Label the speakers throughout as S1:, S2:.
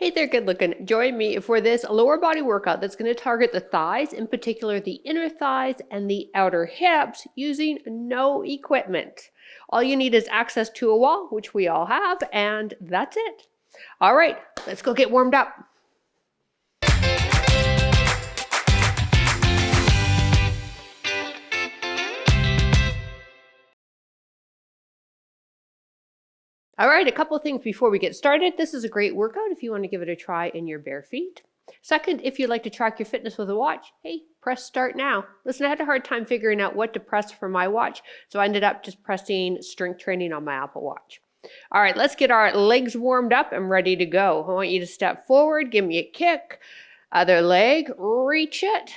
S1: Hey there, good looking. Join me for this lower body workout that's going to target the thighs, in particular the inner thighs and the outer hips, using no equipment. All you need is access to a wall, which we all have, and that's it. All right, let's go get warmed up. All right, a couple of things before we get started. This is a great workout if you want to give it a try in your bare feet. Second, if you'd like to track your fitness with a watch, hey, press start now. Listen, I had a hard time figuring out what to press for my watch, so I ended up just pressing strength training on my Apple Watch. All right, let's get our legs warmed up and ready to go. I want you to step forward, give me a kick, other leg, reach it.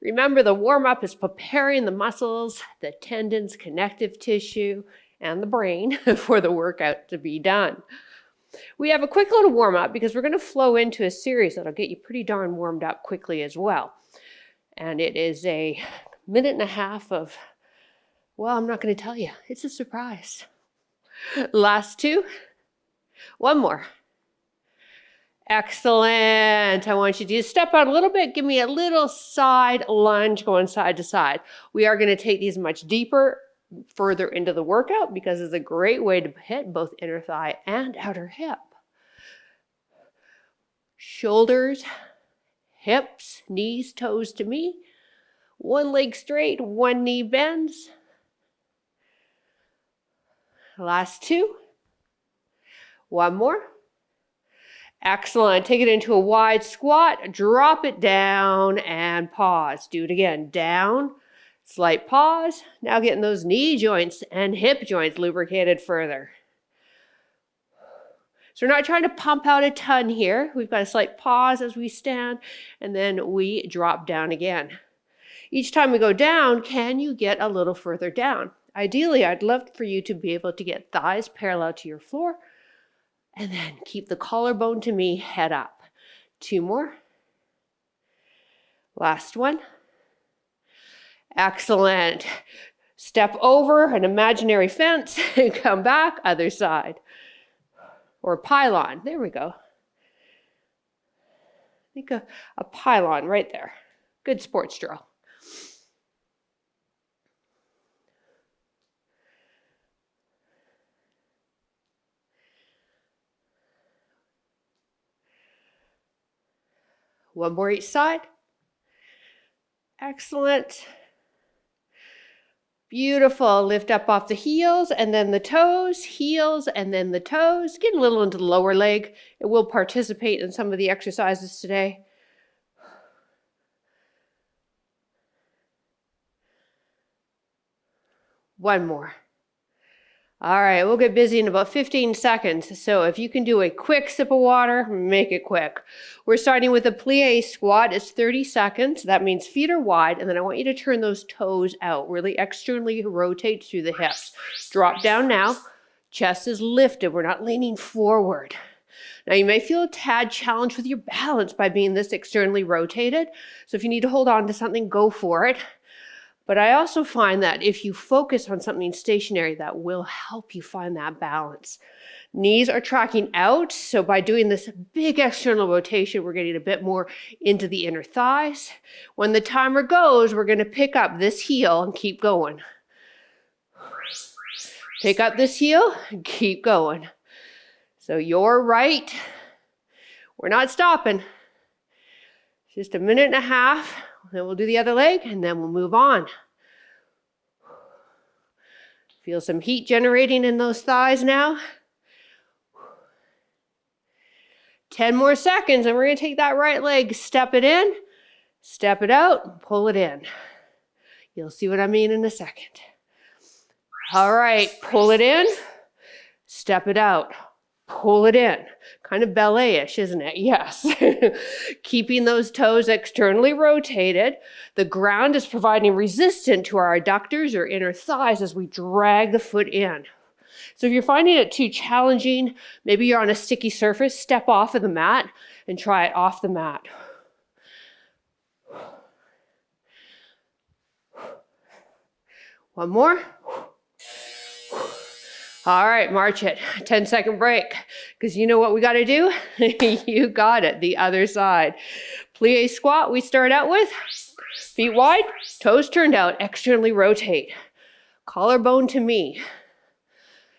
S1: Remember, the warm-up is preparing the muscles, the tendons, connective tissue, and the brain for the workout to be done. We have a quick little warm-up because we're going to flow into a series that'll get you pretty darn warmed up quickly as well. And it is a minute and a half of, well, I'm not going to tell you. It's a surprise. Last two. One more. Excellent. I want you to step out a little bit. Give me a little side lunge going side to side. We are going to take these much deeper further into the workout because it's a great way to hit both inner thigh and outer hip. Shoulders, hips, knees, toes to me. One leg straight, one knee bends. Last two. One more. Excellent. Take it into a wide squat, drop it down and pause. Do it again. Down, slight pause. Now getting those knee joints and hip joints lubricated further. So we're not trying to pump out a ton here. We've got a slight pause as we stand, and then we drop down again. Each time we go down, can you get a little further down? Ideally, I'd love for you to be able to get thighs parallel to your floor, and then keep the collarbone to me, head up. Two more. Last one. Excellent. Step over an imaginary fence and come back, other side. Or pylon. There we go. Think of a pylon right there. Good sports drill. One more each side. Excellent. Beautiful. Lift up off the heels and then the toes, heels and then the toes. Get a little into the lower leg. It will participate in some of the exercises today. One more. All right, we'll get busy in about 15 seconds. So if you can do a quick sip of water, make it quick. We're starting with a Plié squat. It's 30 seconds. That means feet are wide. And then I want you to turn those toes out. Really externally rotate through the hips. Drop down now. Chest is lifted. We're not leaning forward. Now you may feel a tad challenged with your balance by being this externally rotated. So if you need to hold on to something, go for it. But I also find that if you focus on something stationary, that will help you find that balance. Knees are tracking out, so by doing this big external rotation, we're getting a bit more into the inner thighs. When the timer goes, we're going to pick up this heel and keep going. Pick up this heel and keep going. So you're right. We're not stopping. Just a minute and a half. Then we'll do the other leg and then we'll move on. Feel some heat generating in those thighs now. 10 more seconds and we're going to take that right leg, step it in, step it out, pull it in. You'll see what I mean in a second. All right, pull it in, step it out. Pull it in. Kind of ballet-ish, isn't it? Yes. Keeping those toes externally rotated. The ground is providing resistance to our adductors or inner thighs as we drag the foot in. So if you're finding it too challenging, maybe you're on a sticky surface, step off of the mat and try it off the mat. One more. All right, march it. 10-second break, because you know what we got to do? You got it, the other side. Plié squat we start out with. Feet wide, toes turned out, externally rotate. Collarbone to me.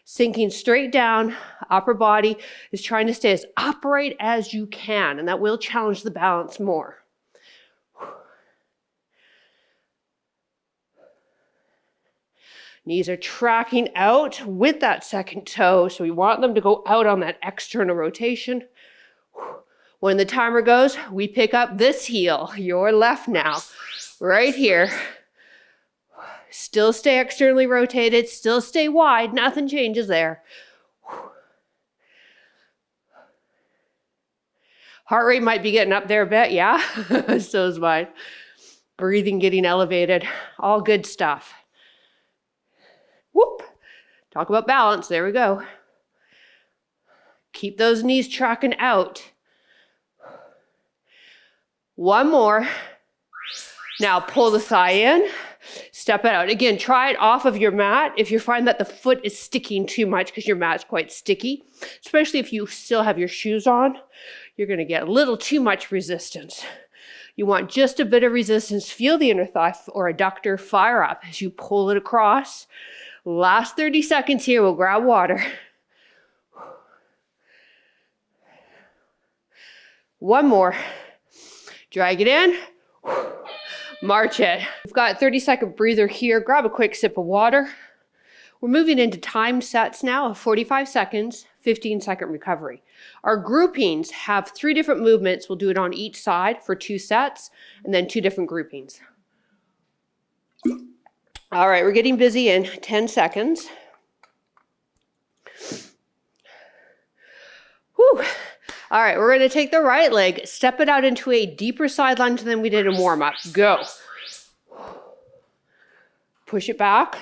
S1: Sinking straight down, upper body is trying to stay as upright as you can, and that will challenge the balance more. Knees are tracking out with that second toe, so we want them to go out on that external rotation. When the timer goes, we pick up this heel, your left now, right here. Still stay externally rotated, still stay wide, nothing changes there. Heart rate might be getting up there a bit, yeah? So is mine. Breathing getting elevated, all good stuff. Whoop. Talk about balance, there we go. Keep those knees tracking out. One more. Now pull the thigh in, step it out. Again, try it off of your mat if you find that the foot is sticking too much because your mat's quite sticky, especially if you still have your shoes on. You're going to get a little too much resistance. You want just a bit of resistance. Feel the inner thigh or adductor fire up as you pull it across. Last 30 seconds here, we'll grab water. One more. Drag it in. March it. We've got a 30-second breather here. Grab a quick sip of water. We're moving into time sets now of 45 seconds, 15-second recovery. Our groupings have 3 different movements. We'll do it on each side for 2 sets and then 2 different groupings. All right, we're getting busy in 10 seconds. Whew. All right, we're going to take the right leg, step it out into a deeper side lunge than we did in warm-up. Go. Push it back,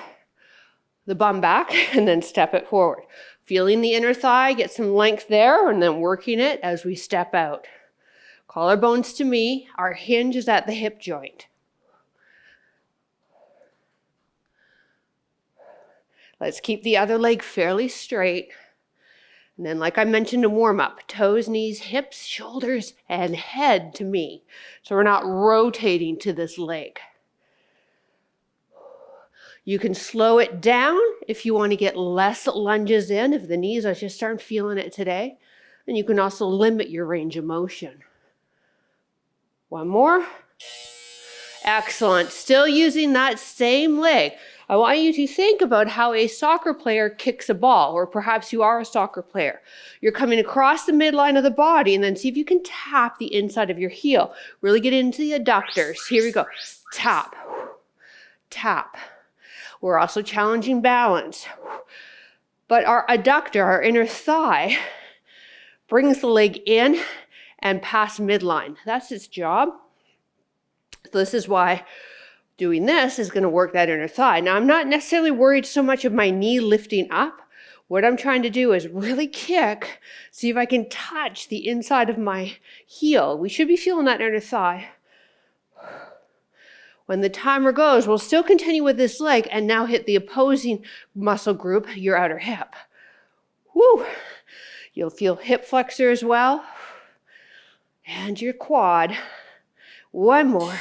S1: the bum back, and then step it forward. Feeling the inner thigh, get some length there, and then working it as we step out. Collarbones to me, our hinge is at the hip joint. Let's keep the other leg fairly straight. And then, like I mentioned in warm-up, toes, knees, hips, shoulders, and head to me. So we're not rotating to this leg. You can slow it down if you want to get less lunges in, if the knees are just aren't feeling it today. And you can also limit your range of motion. One more. Excellent. Still using that same leg. I want you to think about how a soccer player kicks a ball, or perhaps you are a soccer player. You're coming across the midline of the body and then see if you can tap the inside of your heel. Really get into the adductors. Here we go. Tap, tap. We're also challenging balance. But our adductor, our inner thigh, brings the leg in and past midline. That's its job. So this is why doing this is going to work that inner thigh. Now, I'm not necessarily worried so much of my knee lifting up. What I'm trying to do is really kick, see if I can touch the inside of my heel. We should be feeling that inner thigh. When the timer goes, we'll still continue with this leg and now hit the opposing muscle group, your outer hip. Woo! You'll feel hip flexor as well, and your quad. One more.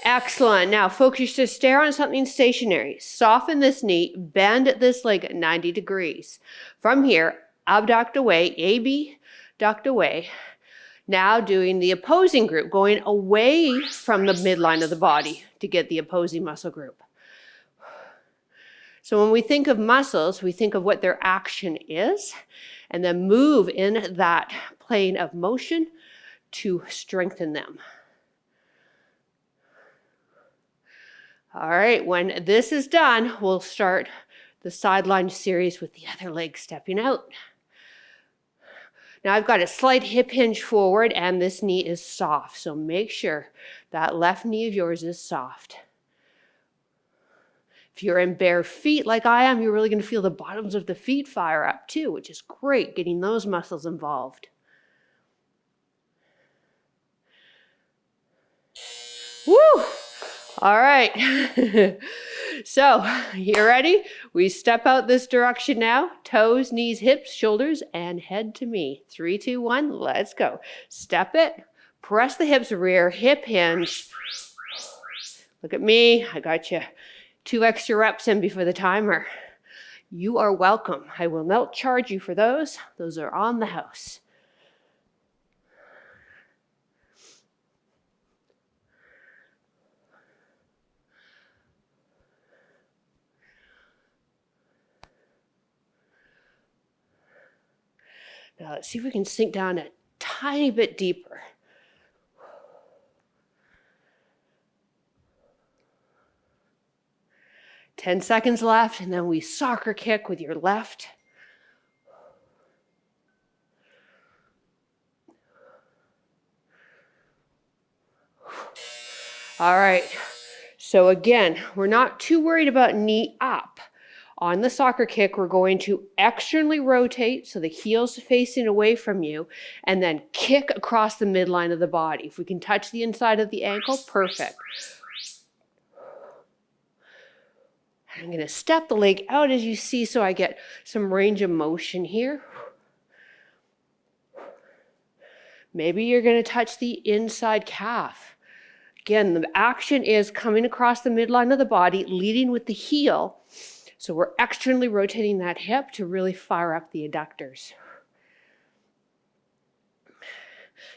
S1: Excellent. Now focus your stare on something stationary. Soften this knee, bend this leg at 90 degrees. From here, abduct away, abduct away. Now doing the opposing group, going away from the midline of the body to get the opposing muscle group. So when we think of muscles, we think of what their action is, and then move in that plane of motion to strengthen them. All right, when this is done, we'll start the side lunge series with the other leg stepping out. Now I've got a slight hip hinge forward and this knee is soft, so make sure that left knee of yours is soft. If you're in bare feet like I am, you're really going to feel the bottoms of the feet fire up too, which is great, getting those muscles involved. Woo! All right. So, you ready? We step out this direction now. Toes, knees, hips, shoulders, and head to me. 3, 2, 1, let's go. Step it. Press the hips, rear hip hinge. Look at me. I got you 2 extra reps in before the timer. You are welcome. I will not charge you for those. Those are on the house. Now let's see if we can sink down a tiny bit deeper. Ten seconds left, and then we soccer kick with your left. All right, so again, we're not too worried about knee up. On the soccer kick, we're going to externally rotate so the heel's facing away from you, and then kick across the midline of the body. If we can touch the inside of the ankle, perfect. I'm going to step the leg out as you see so I get some range of motion here. Maybe you're going to touch the inside calf. Again, the action is coming across the midline of the body, leading with the heel. So we're externally rotating that hip to really fire up the adductors.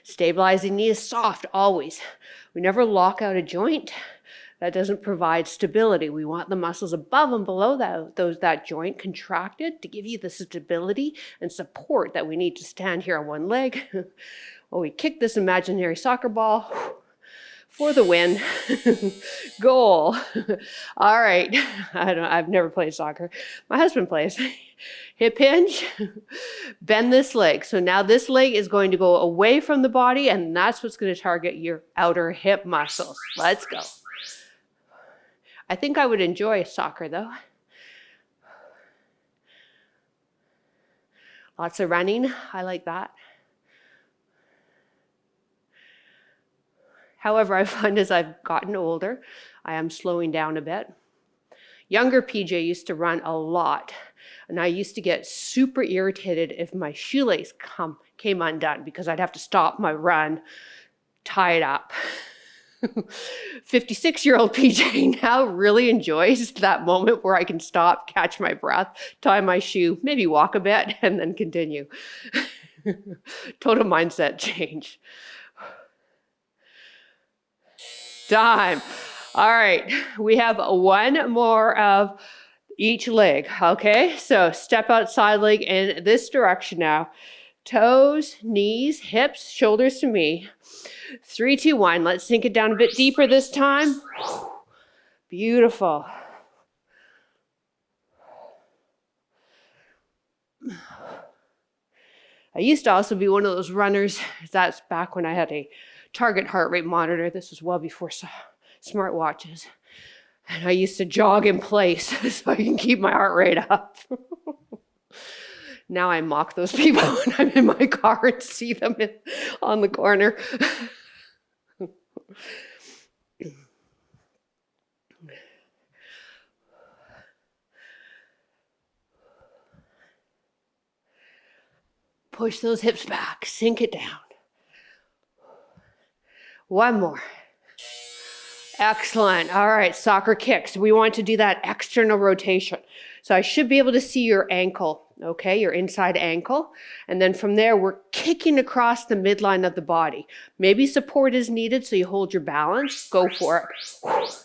S1: Stabilizing knee is soft, always. We never lock out a joint. That doesn't provide stability. We want the muscles above and below that joint contracted to give you the stability and support that we need to stand here on one leg. Well, we kick this imaginary soccer ball for the win. Goal. All right. I've never played soccer. My husband plays. Hip hinge, bend this leg. So now this leg is going to go away from the body, and that's what's going to target your outer hip muscles. Let's go. I think I would enjoy soccer though. Lots of running. I like that. However, I find as I've gotten older, I am slowing down a bit. Younger PJ used to run a lot, and I used to get super irritated if my shoelace came undone because I'd have to stop my run, tie it up. 56-year-old PJ now really enjoys that moment where I can stop, catch my breath, tie my shoe, maybe walk a bit, and then continue. Total mindset change. Time. All right, we have one more of each leg, okay? So step outside leg in this direction now. Toes, knees, hips, shoulders to me. 3, 2, 1. Let's sink it down a bit deeper this time. Beautiful. I used to also be one of those runners. That's back when I had a target heart rate monitor. This was well before smartwatches. And I used to jog in place so I can keep my heart rate up. Now I mock those people when I'm in my car and see them on the corner. Push those hips back, sink it down. One more. Excellent. All right, soccer kicks. We want to do that external rotation. So I should be able to see your ankle, okay, your inside ankle. And then from there, we're kicking across the midline of the body. Maybe support is needed, so you hold your balance. Go for it.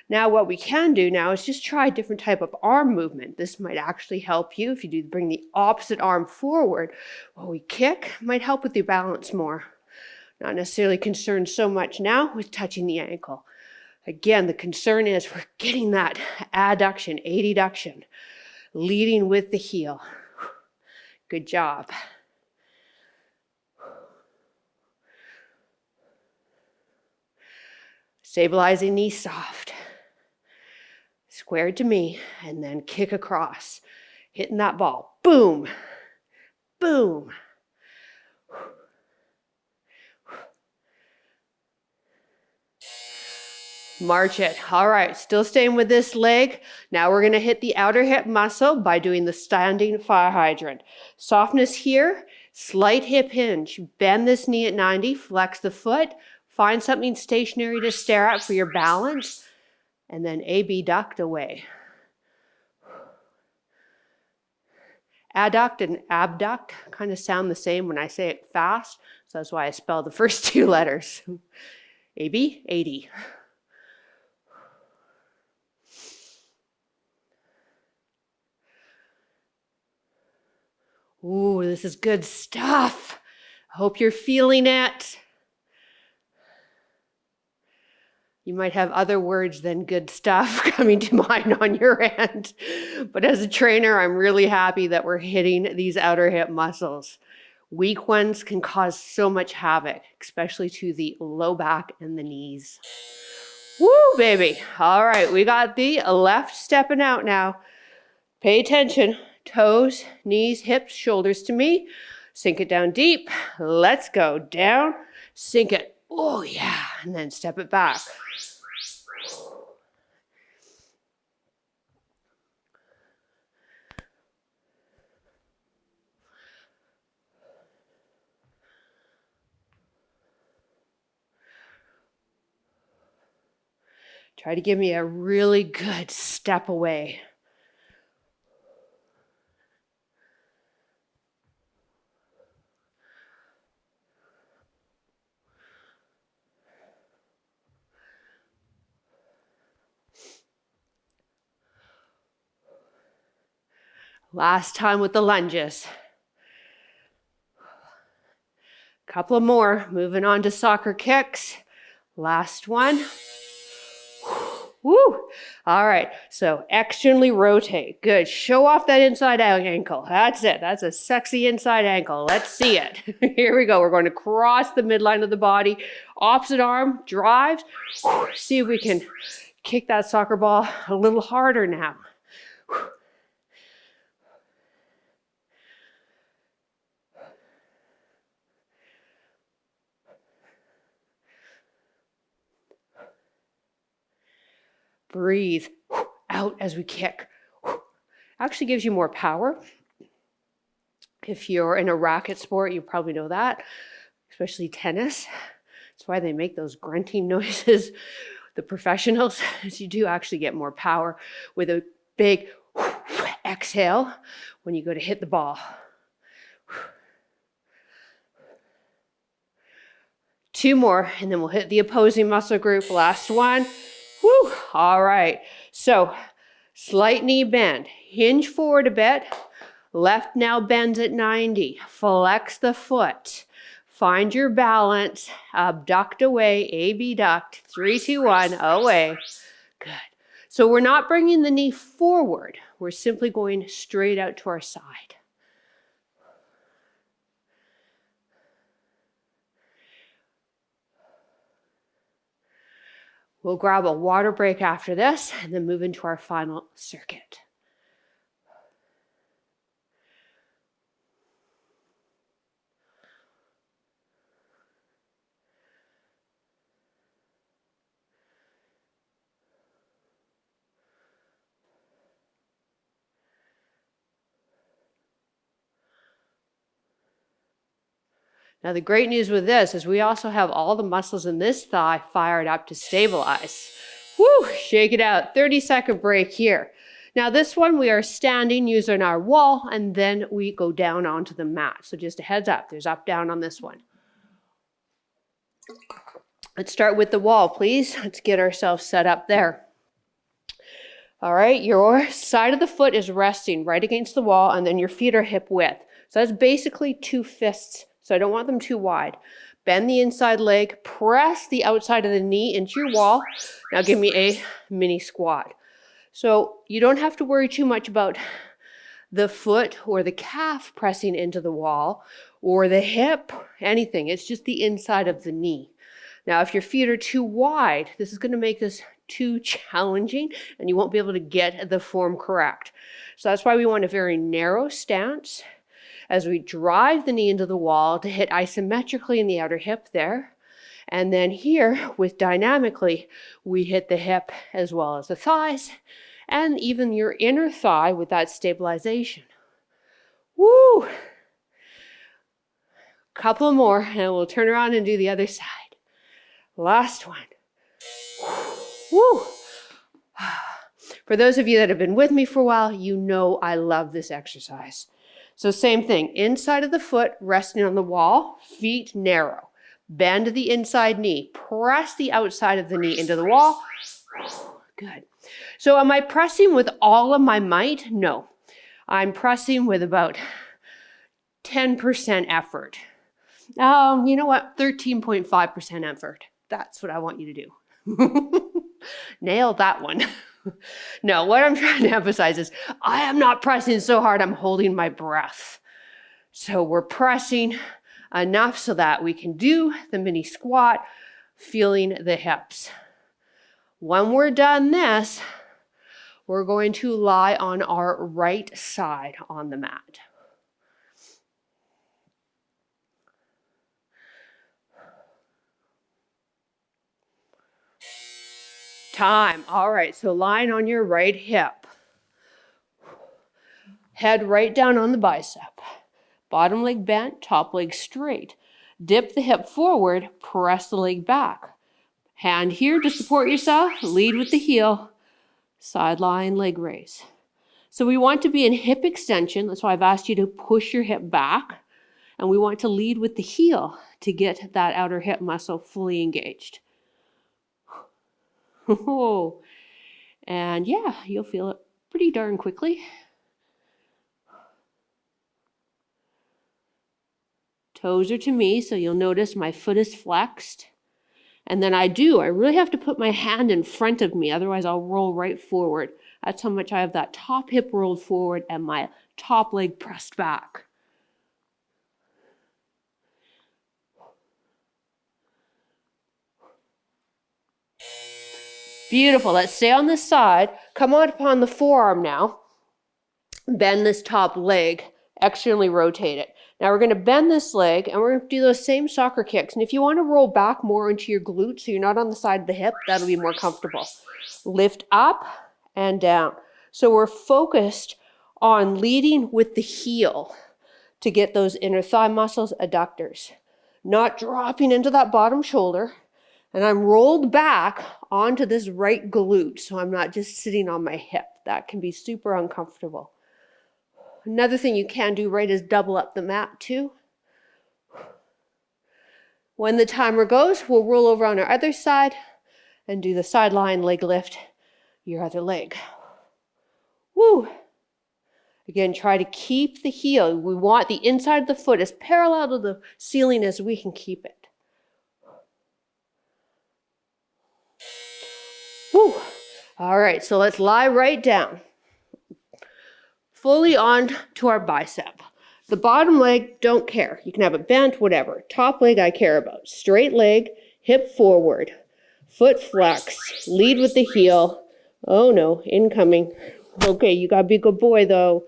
S1: Now what we can do now is just try a different type of arm movement. This might actually help you if you do bring the opposite arm forward. While we kick, might help with your balance more. Not necessarily concerned so much now with touching the ankle. Again, the concern is we're getting that adduction, adduction, leading with the heel. Good job. Stabilizing knee soft. Square to me, and then kick across. Hitting that ball. Boom. Boom. March it. All right, still staying with this leg. Now we're gonna hit the outer hip muscle by doing the standing fire hydrant. Softness here, slight hip hinge. Bend this knee at 90, flex the foot, find something stationary to stare at for your balance, and then abduct away. Adduct and abduct kind of sound the same when I say it fast, so that's why I spell the first two letters. AB, 80. Ooh, this is good stuff. I hope you're feeling it. You might have other words than good stuff coming to mind on your end. But as a trainer, I'm really happy that we're hitting these outer hip muscles. Weak ones can cause so much havoc, especially to the low back and the knees. Woo, baby. All right, we got the left stepping out now. Pay attention. Toes, knees, hips, shoulders to me. Sink it down deep. Let's go. Down, sink it. Oh, yeah. And then step it back. Try to give me a really good step away. Last time with the lunges. Couple more, moving on to soccer kicks. Last one. Woo! All right, so externally rotate. Good, show off that inside ankle. That's it, that's a sexy inside ankle. Let's see it. Here we go, we're going to cross the midline of the body. Opposite arm, drives. See if we can kick that soccer ball a little harder now. Breathe out as we kick. Actually gives you more power. If you're in a racket sport, you probably know that, especially tennis. That's why they make those grunting noises, the professionals, is you do actually get more power with a big exhale when you go to hit the ball. Two more, and then we'll hit the opposing muscle group. Last one. Woo! All right, so slight knee bend, hinge forward a bit, left now bends at 90, flex the foot, find your balance, abduct away, abduct, 3, 2, 1, away. Good. So we're not bringing the knee forward, we're simply going straight out to our side. We'll grab a water break after this and then move into our final circuit. Now, the great news with this is we also have all the muscles in this thigh fired up to stabilize. Woo, shake it out. 30-second break here. Now, this one we are standing using our wall, and then we go down onto the mat. So just a heads up, there's up, down on this one. Let's start with the wall, please. Let's get ourselves set up there. All right, your side of the foot is resting right against the wall, and then your feet are hip width. So that's basically 2 fists. So I don't want them too wide. Bend the inside leg, press the outside of the knee into your wall. Now give me a mini squat. So you don't have to worry too much about the foot or the calf pressing into the wall or the hip, anything. It's just the inside of the knee. Now, if your feet are too wide, this is going to make this too challenging and you won't be able to get the form correct. So that's why we want a very narrow stance as we drive the knee into the wall to hit isometrically in the outer hip there. And then here with dynamically, we hit the hip as well as the thighs and even your inner thigh with that stabilization. Woo! Couple more and we'll turn around and do the other side. Last one. Woo! For those of you that have been with me for a while, you know I love this exercise. So same thing, inside of the foot, resting on the wall, feet narrow. Bend the inside knee, press the outside of the knee into the wall. Good. So am I pressing with all of my might? No. I'm pressing with about 10% effort. You know what? 13.5% effort. That's what I want you to do. Nail that one. No, what I'm trying to emphasize is I am not pressing so hard, I'm holding my breath. So we're pressing enough so that we can do the mini squat, feeling the hips. When we're done this, we're going to lie on our right side on the mat. Time. All right, so lying on your right hip. Head right down on the bicep. Bottom leg bent, top leg straight. Dip the hip forward, press the leg back. Hand here to support yourself, lead with the heel. Side lying leg raise. So we want to be in hip extension. That's why I've asked you to push your hip back. And we want to lead with the heel to get that outer hip muscle fully engaged. And yeah, you'll feel it pretty darn quickly. Toes are to me, so you'll notice my foot is flexed. And then I really have to put my hand in front of me, otherwise I'll roll right forward. That's how much I have that top hip rolled forward and my top leg pressed back. Beautiful. Let's stay on this side. Come on upon the forearm now. Bend this top leg, externally rotate it. Now we're going to bend this leg and we're going to do those same soccer kicks. And if you want to roll back more into your glute so you're not on the side of the hip, that'll be more comfortable. Lift up and down. So we're focused on leading with the heel to get those inner thigh muscles, adductors. Not dropping into that bottom shoulder. And I'm rolled back onto this right glute, so I'm not just sitting on my hip. That can be super uncomfortable. Another thing you can do right is double up the mat too. When the timer goes, we'll roll over on our other side and do the sideline leg lift, your other leg. Woo! Again, try to keep the heel. We want the inside of the foot as parallel to the ceiling as we can keep it. Woo. All right, so let's lie right down. Fully on to our bicep. The bottom leg, don't care. You can have it bent, whatever. Top leg, I care about. Straight leg, hip forward, foot flex, lead with the heel. Oh no, incoming. Okay, you gotta be a good boy though.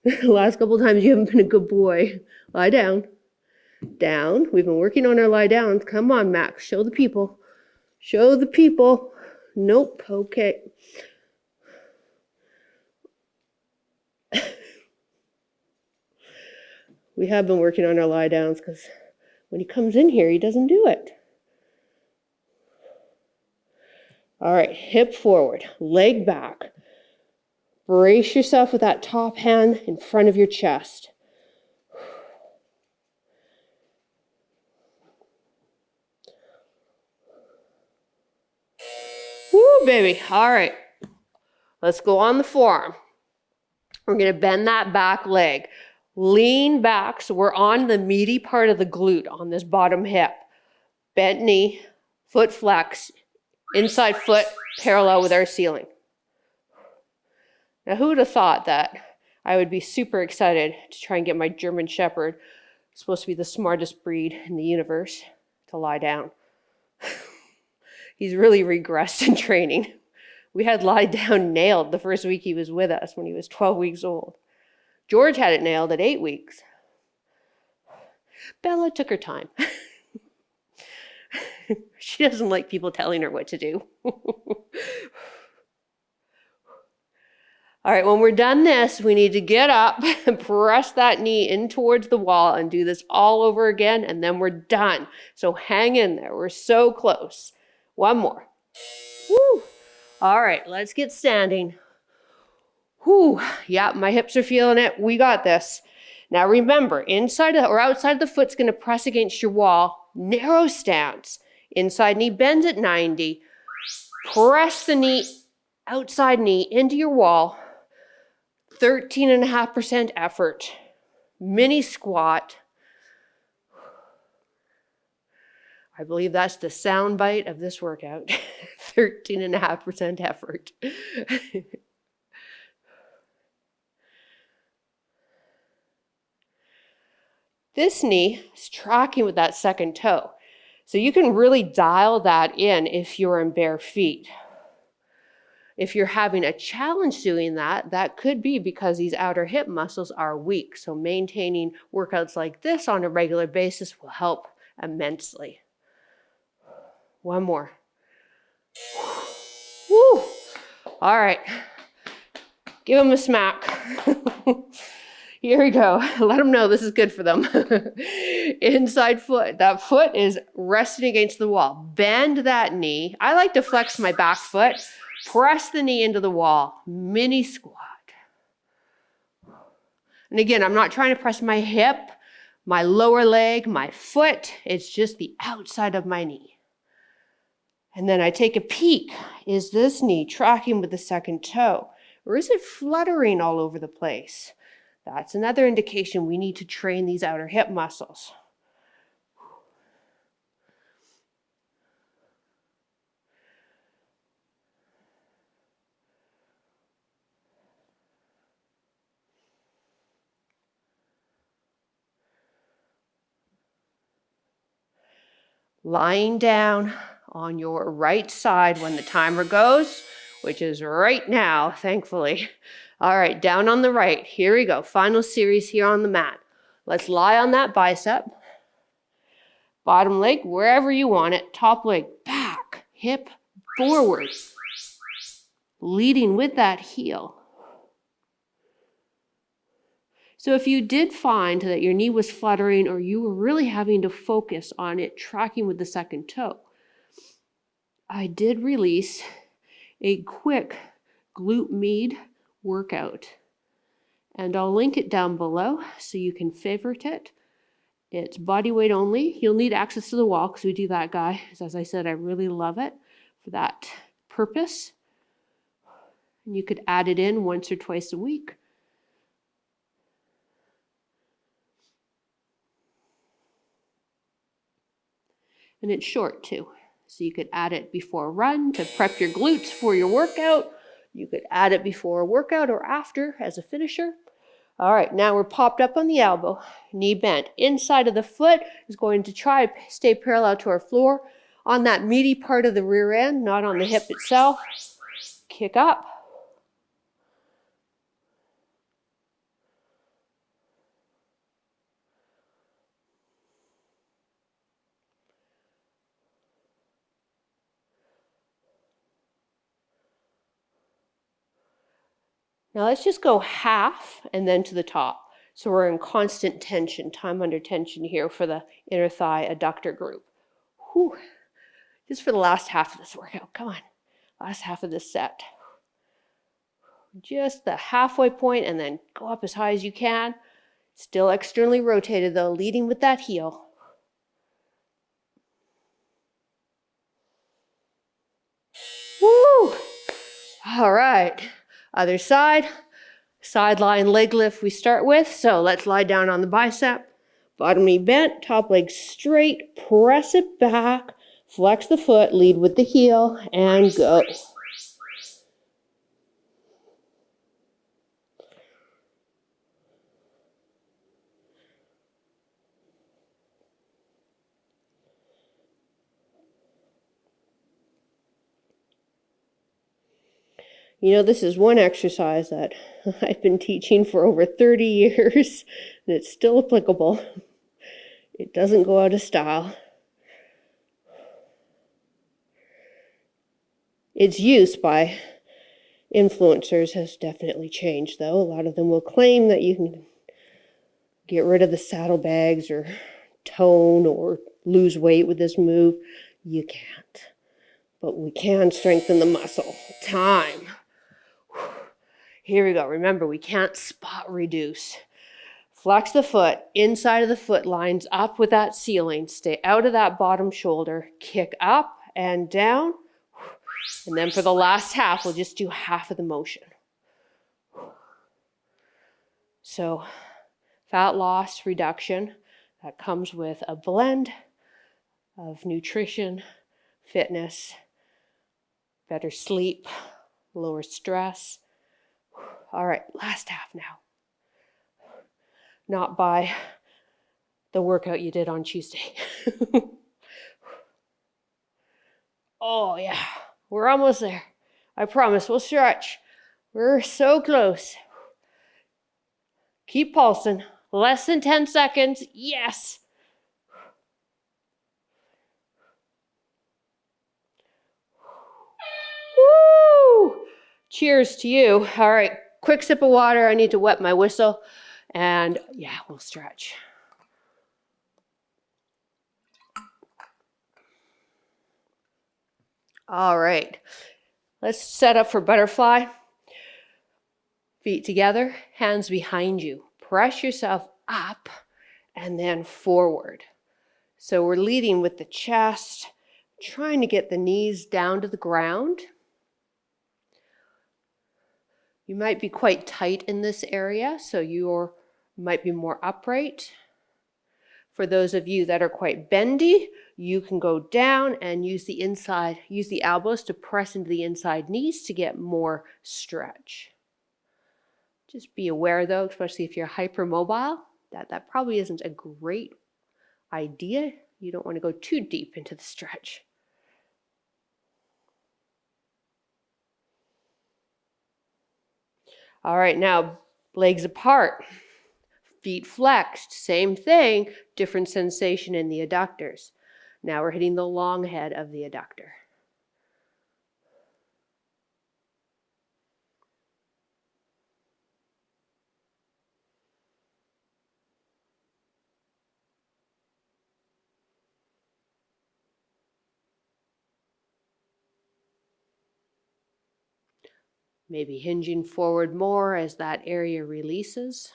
S1: The last couple times you haven't been a good boy. Lie down. Down. We've been working on our lie downs. Come on, Max, show the people. Show the people. Nope, okay. We have been working on our lie downs because when he comes in here, he doesn't do it. All right, hip forward, leg back. Brace yourself with that top hand in front of your chest. Woo, baby. All right. Let's go on the forearm. We're going to bend that back leg. Lean back so we're on the meaty part of the glute on this bottom hip. Bent knee, foot flex, inside foot parallel with our ceiling. Now, who would have thought that I would be super excited to try and get my German Shepherd, supposed to be the smartest breed in the universe, to lie down. He's really regressed in training. We had lie down nailed the first week he was with us when he was 12 weeks old. George had it nailed at 8 weeks. Bella took her time. She doesn't like people telling her what to do. All right, when we're done this, we need to get up and press that knee in towards the wall and do this all over again, and then we're done. So hang in there. We're so close. One more. Woo. All right, let's get standing. Whew. Yeah, my hips are feeling it. We got this. Now remember, inside or outside the foot's going to press against your wall. Narrow stance. Inside knee bends at 90. Press the knee, outside knee into your wall. 13.5% effort. Mini squat. I believe that's the sound bite of this workout. 13.5% effort. This knee is tracking with that second toe. So you can really dial that in if you're in bare feet. If you're having a challenge doing that, that could be because these outer hip muscles are weak. So maintaining workouts like this on a regular basis will help immensely. One more. Woo! All right. Give them a smack. Here we go. Let them know this is good for them. Inside foot. That foot is resting against the wall. Bend that knee. I like to flex my back foot. Press the knee into the wall. Mini squat. And again, I'm not trying to press my hip, my lower leg, my foot. It's just the outside of my knee. And then I take a peek. Is this knee tracking with the second toe? Or is it fluttering all over the place? That's another indication we need to train these outer hip muscles. Lying down on your right side when the timer goes, which is right now, thankfully. All right, down on the right. Here we go. Final series here on the mat. Let's lie on that bicep. Bottom leg, wherever you want it. Top leg, back, hip, forward. Leading with that heel. So if you did find that your knee was fluttering or you were really having to focus on it tracking with the second toe, I did release a quick glute med workout. And I'll link it down below so you can favorite it. It's body weight only. You'll need access to the wall because we do that, guy. As I said, I really love it for that purpose. And you could add it in once or twice a week. And it's short too. So you could add it before a run to prep your glutes for your workout. You could add it before a workout or after as a finisher. All right, now we're popped up on the elbow, knee bent. Inside of the foot is going to try to stay parallel to our floor on that meaty part of the rear end, not on the hip itself. Kick up. Now let's just go half and then to the top. So we're in constant tension, time under tension here for the inner thigh adductor group. Whew. Just for the last half of this workout, come on. Last half of this set. Just the halfway point and then go up as high as you can. Still externally rotated though, leading with that heel. Woo! All right. Other side, side lying leg lift we start with. So let's lie down on the bicep, bottom knee bent, top leg straight, press it back, flex the foot, lead with the heel, and go. You know, this is one exercise that I've been teaching for over 30 years, and it's still applicable. It doesn't go out of style. Its use by influencers has definitely changed, though. A lot of them will claim that you can get rid of the saddlebags or tone or lose weight with this move. You can't. But we can strengthen the muscle. Time. Here we go. Remember, we can't spot reduce. Flex the foot, inside of the foot lines up with that ceiling. Stay out of that bottom shoulder. Kick up and down. And then for the last half, we'll just do half of the motion. So fat loss reduction, that comes with a blend of nutrition, fitness, better sleep, lower stress. All right, last half now. Not by the workout you did on Tuesday. Oh yeah, we're almost there. I promise, we'll stretch. We're so close. Keep pulsing. Less than 10 seconds. Yes. Woo! Cheers to you. All right, quick sip of water. I need to wet my whistle. And yeah, we'll stretch. All right, let's set up for butterfly. Feet together, hands behind you. Press yourself up and then forward. So we're leading with the chest, trying to get the knees down to the ground. You might be quite tight in this area, so you might be more upright. For those of you that are quite bendy, you can go down and use the elbows to press into the inside knees to get more stretch. Just be aware though, especially if you're hypermobile, that probably isn't a great idea. You don't want to go too deep into the stretch. All right, now legs apart, feet flexed, same thing, different sensation in the adductors. Now we're hitting the long head of the adductor. Maybe hinging forward more as that area releases.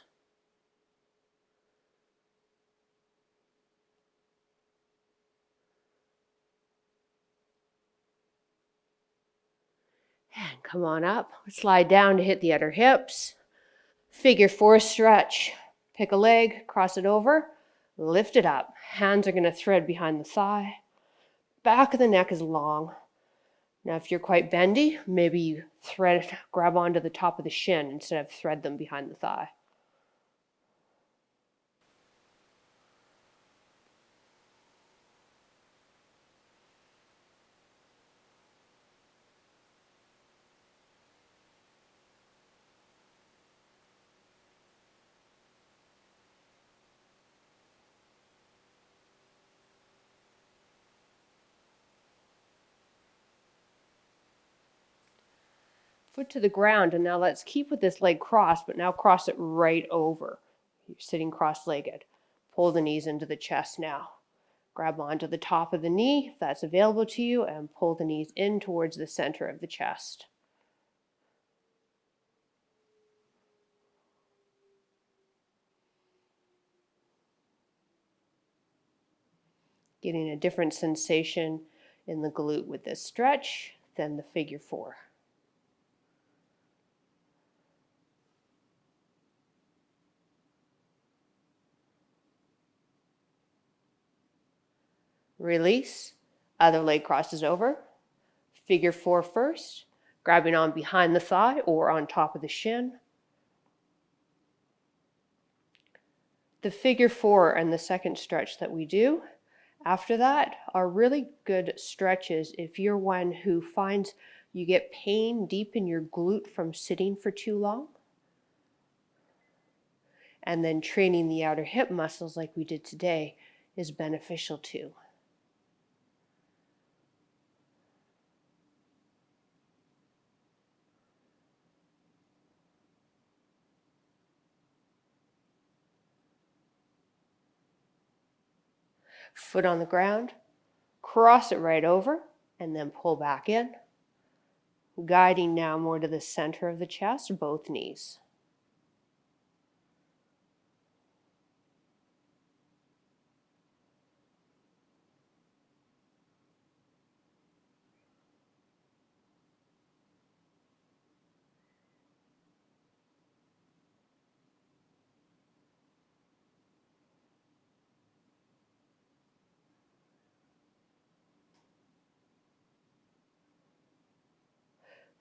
S1: And come on up. Slide down to hit the outer hips. Figure 4 stretch. Pick a leg, cross it over, lift it up. Hands are going to thread behind the thigh. Back of the neck is long. Now, if you're quite bendy, maybe you grab onto the top of the shin instead of thread them behind the thigh. Foot to the ground, and now let's keep with this leg crossed, but now cross it right over. You're sitting cross-legged. Pull the knees into the chest now. Grab onto the top of the knee, if that's available to you, and pull the knees in towards the center of the chest. Getting a different sensation in the glute with this stretch than the figure 4. Release, other leg crosses over. Figure 4 first, grabbing on behind the thigh or on top of the shin. The figure 4 and the second stretch that we do after that are really good stretches if you're one who finds you get pain deep in your glute from sitting for too long. And then training the outer hip muscles like we did today is beneficial too. Foot on the ground, cross it right over, and then pull back in. Guiding now more to the center of the chest, both knees.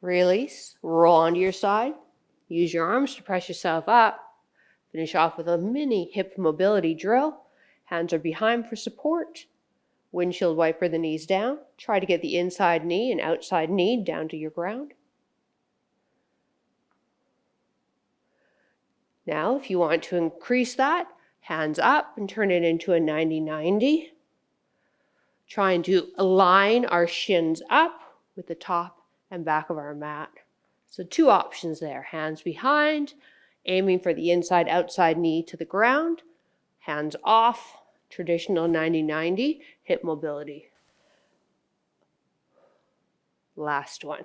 S1: Release, roll onto your side. Use your arms to press yourself up. Finish off with a mini hip mobility drill. Hands are behind for support. Windshield wiper the knees down. Try to get the inside knee and outside knee down to your ground. Now, if you want to increase that, hands up and turn it into a 90-90. Trying to align our shins up with the top and back of our mat. So 2 options there. Hands behind, aiming for the inside-outside knee to the ground. Hands off, traditional 90-90, hip mobility. Last one.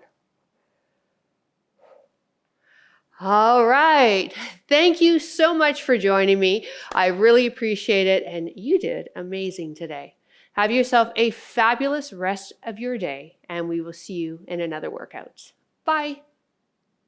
S1: All right. Thank you so much for joining me. I really appreciate it, and you did amazing today. Have yourself a fabulous rest of your day, and we will see you in another workout. Bye.